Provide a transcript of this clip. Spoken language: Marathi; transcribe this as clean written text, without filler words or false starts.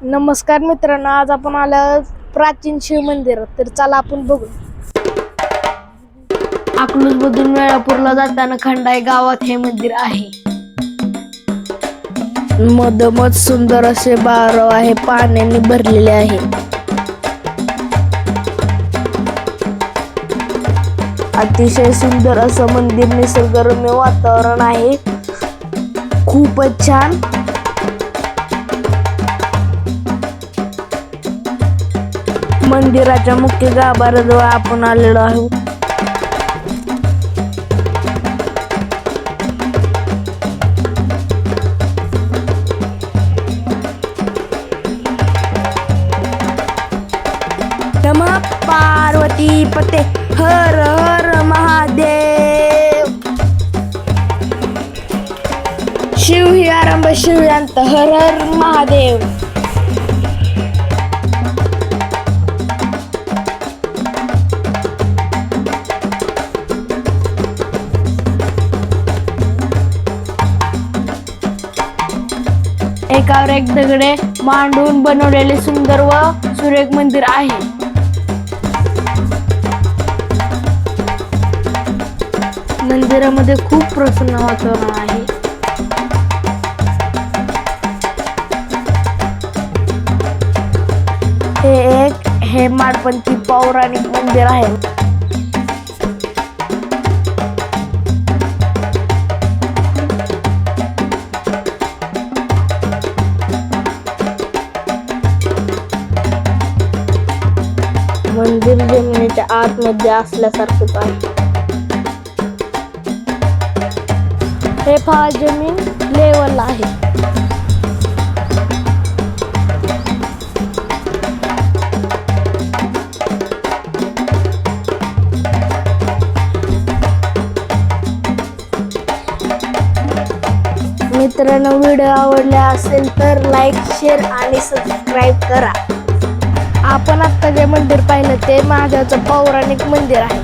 नमस्कार मित्रांनो, आज आपण आलो प्राचीन शिव मंदिर. तर चला आपण बघू. अकलूज मधून वेळापूरला जाताना खंडाई गावात हे मंदिर आहे. मधोमध सुंदर असे बारव आहे, पाण्याने भरलेले आहे. अतिशय सुंदर असं मंदिर, निसर्गरम्य वातावरण आहे, खूपच छान. मंदिराच्या मुख्य गाभाऱ्याजवळ आपण आलेलो आहोत. नमः पार्वती पते हर हर महादेव. शिव ही आरंभ शिव अंत, हर हर महादेव. एकावर एक दगडे मांडून बनवलेले सुंदर व सुरेख मंदिर आहे. मंदिरामध्ये खूप प्रसन्न वातावरण आहे. हे एक हेमाडपंथी पौराणिक मंदिर आहे. मंदिर जमिनीच्या आतमध्ये असल्यासारखेच आहे. हे पहा, जमीन लेवल आहे. मित्रांनो, व्हिडिओ आवडला असेल तर लाईक, शेअर आणि सबस्क्राईब करा. आपण आता जे मंदिर पाहिलं ते महादेवाचं पौराणिक मंदिर आहे.